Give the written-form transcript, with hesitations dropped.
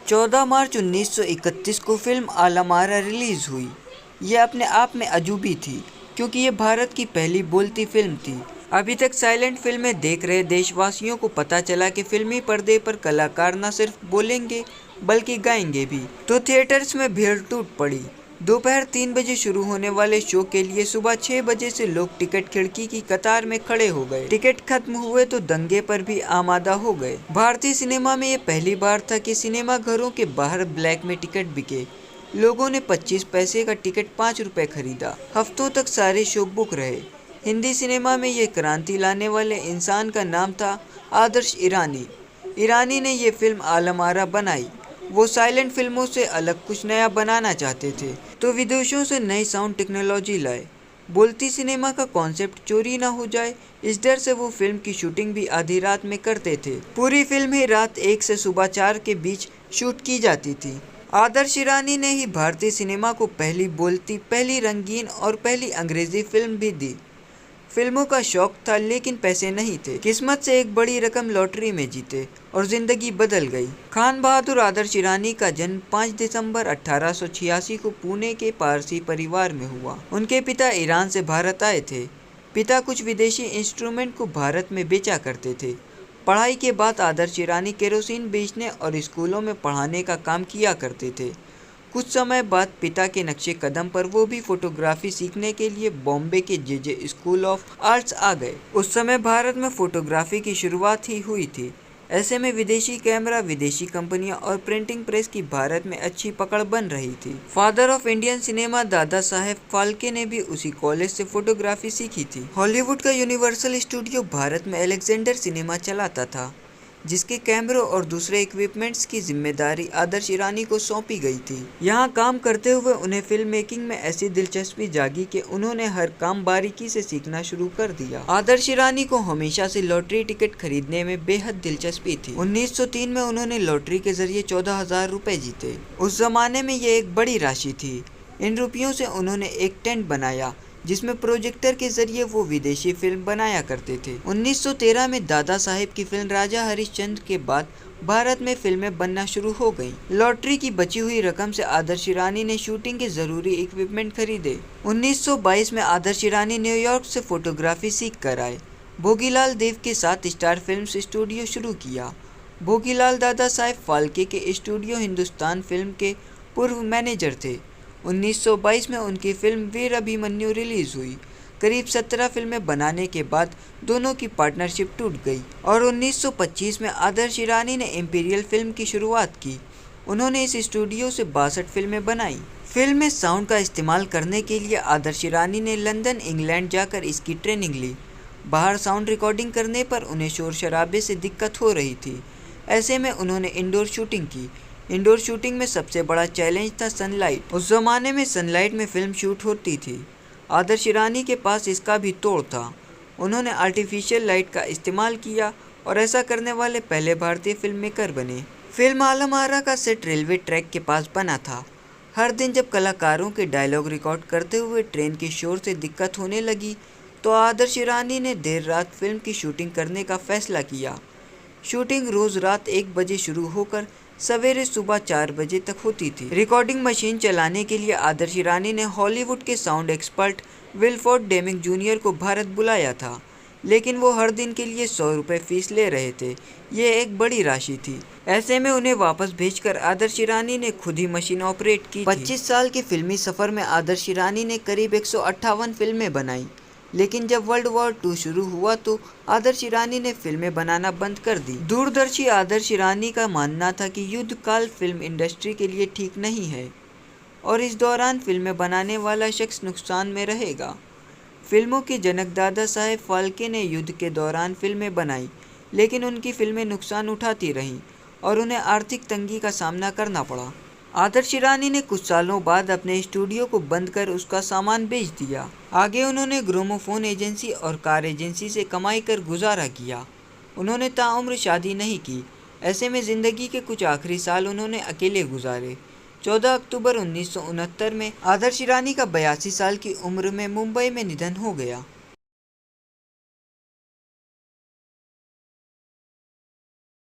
14 मार्च 1931 को film Alam Ara release हुई। ये अपने आप में अजूबी थी क्योंकि ये भारत की पहली बोलती फिल्म थी। अभी तक साइलेंट फिल्में देख रहे देशवासियों को पता चला कि फिल्मी पर्दे पर कलाकार न सिर्फ बोलेंगे बल्कि गाएंगे भी, तो थिएटर्स में भीड़ टूट पड़ी। दोपहर 3 बजे शुरू होने वाले शो के लिए सुबह 6 बजे से लोग टिकट खिड़की की कतार में खड़े हो गए। टिकट खत्म हुए तो दंगे पर भी आमादा हो गए। भारतीय सिनेमा में ये पहली बार था कि सिनेमा घरों के बाहर ब्लैक में टिकट बिके। लोगों ने 25 पैसे का टिकट 5 रुपए खरीदा। हफ्तों तक सारे शो बुक रहे। हिंदी सिनेमा में ये क्रांति लाने वाले इंसान का नाम था आदर्श ईरानी। ईरानी ने ये फिल्म आलम आरा बनाई। वो साइलेंट फिल्मों से अलग कुछ नया बनाना चाहते थे, तो विदेशों से नई साउंड टेक्नोलॉजी लाए। बोलती सिनेमा का कॉन्सेप्ट चोरी ना हो जाए, इस डर से वो फिल्म की शूटिंग भी आधी रात में करते थे। पूरी फिल्म ही रात 1 से सुबह 4 के बीच शूट की जाती थी। आदर्श ईरानी ने ही भारतीय सिनेमा को पहली बोलती, पहली रंगीन और पहली अंग्रेजी फिल्म भी दी। फिल्मों का शौक था लेकिन पैसे नहीं थे। किस्मत से एक बड़ी रकम लॉटरी में जीते और जिंदगी बदल गई। खान बहादुर आदर्श ईरानी का जन्म 5 दिसंबर 1886 को पुणे के पारसी परिवार में हुआ। उनके पिता ईरान से भारत आए थे। पिता कुछ विदेशी इंस्ट्रूमेंट को भारत में बेचा करते थे। पढ़ाई के बाद आदर्श ईरानी केरोसिन बेचने और स्कूलों में पढ़ाने का काम किया करते थे। कुछ समय बाद पिता के नक्शे कदम पर वो भी फोटोग्राफी सीखने के लिए बॉम्बे के जे स्कूल ऑफ आर्ट्स आ गए। उस समय भारत में फोटोग्राफी की शुरुआत ही हुई थी। ऐसे में विदेशी कैमरा, विदेशी कंपनियां और प्रिंटिंग प्रेस की भारत में अच्छी पकड़ बन रही थी। Father of Indian cinema Dada Saheb Phalke ने भी उसी कॉलेज से फोटोग्राफी सीखी थी। हॉलीवुड का यूनिवर्सल स्टूडियो भारत में अलेक्जेंडर सिनेमा चलाता था, जिसके कैमरों और दूसरे इक्विपमेंट्स की जिम्मेदारी आदर्श ईरानी को सौंपी गई थी। यहाँ काम करते हुए उन्हें फिल्म मेकिंग में ऐसी दिलचस्पी जागी कि उन्होंने हर काम बारीकी से सीखना शुरू कर दिया। आदर्श ईरानी को हमेशा से लॉटरी टिकट खरीदने में बेहद दिलचस्पी थी। 1903 में उन्होंने लॉटरी के जरिए 14,000 रुपए जीते। उस जमाने में ये एक बड़ी राशि थी। इन रुपयों से उन्होंने एक टेंट बनाया जिसमें प्रोजेक्टर के जरिए वो विदेशी फिल्म बनाया करते थे। 1913 में दादा साहेब की फिल्म राजा हरिश्चंद्र के बाद भारत में फिल्में बनना शुरू हो गईं। लॉटरी की बची हुई रकम से आदर्श ईरानी ने शूटिंग के जरूरी इक्विपमेंट खरीदे। 1922 में आदर्श ईरानी न्यूयॉर्क से फोटोग्राफी सीख कर आए। भोगीलाल देव के साथ स्टार फिल्म्स स्टूडियो शुरू किया। भोगीलाल दादा साहेब फाल्के के स्टूडियो हिंदुस्तान फिल्म के पूर्व मैनेजर थे। 1922 में उनकी फिल्म वीर अभिमन्यु रिलीज हुई। करीब 17 फिल्में बनाने के बाद दोनों की पार्टनरशिप टूट गई और 1925 में आदर्श ईरानी ने इंपीरियल फिल्म की शुरुआत की। उन्होंने इस स्टूडियो से 62 फिल्में बनाई। फिल्म में साउंड का इस्तेमाल करने के लिए आदर्श ईरानी ने लंदन, इंग्लैंड जाकर इसकी ट्रेनिंग ली। बाहर साउंड रिकॉर्डिंग करने पर उन्हें शोर शराबे से दिक्कत हो रही थी। ऐसे में उन्होंने इंडोर शूटिंग की। इंडोर शूटिंग में सबसे बड़ा चैलेंज था सनलाइट। उस जमाने में सनलाइट में फिल्म शूट होती थी। आदर्श ईरानी के पास इसका भी तोड़ था। उन्होंने आर्टिफिशियल लाइट का इस्तेमाल किया और ऐसा करने वाले पहले भारतीय फिल्म मेकर बने। फिल्म आलम आरा का सेट रेलवे ट्रैक के पास बना था। हर दिन जब कलाकारों के डायलॉग रिकॉर्ड करते हुए ट्रेन के शोर से दिक्कत होने लगी तो आदर्श ईरानी ने देर रात फिल्म की शूटिंग करने का फैसला किया। शूटिंग रोज रात 1 बजे शुरू होकर सवेरे सुबह 4 बजे तक होती थी। रिकॉर्डिंग मशीन चलाने के लिए आदर्श ईरानी ने हॉलीवुड के साउंड एक्सपर्ट विलफोर्ड डेमिंग जूनियर को भारत बुलाया था, लेकिन वो हर दिन के लिए 100 रुपये फीस ले रहे थे। ये एक बड़ी राशि थी। ऐसे में उन्हें वापस भेजकर आदर्श ईरानी ने खुद ही मशीन ऑपरेट की। 25 साल के फिल्मी सफर में आदर्श ईरानी ने करीब 158 फिल्में बनाई, लेकिन जब वर्ल्ड वॉर 2 शुरू हुआ तो आदर्श ईरानी ने फिल्में बनाना बंद कर दी। दूरदर्शी आदर्श ईरानी का मानना था कि युद्ध काल फिल्म इंडस्ट्री के लिए ठीक नहीं है और इस दौरान फिल्में बनाने वाला शख्स नुकसान में रहेगा। फिल्मों के जनक दादा साहेब फाल्के ने युद्ध के दौरान फिल्में बनाई, लेकिन उनकी फिल्में नुकसान उठाती रहीं और उन्हें आर्थिक तंगी का सामना करना पड़ा। आदर्श ईरानी ने कुछ सालों बाद अपने स्टूडियो को बंद कर उसका सामान बेच दिया। आगे उन्होंने ग्रामोफोन एजेंसी और कार एजेंसी से कमाई कर गुजारा किया। उन्होंने ताउम्र शादी नहीं की। ऐसे में ज़िंदगी के कुछ आखिरी साल उन्होंने अकेले गुजारे। 14 अक्टूबर 1969 में आदर्श ईरानी का 82 साल की उम्र में मुंबई में निधन हो गया।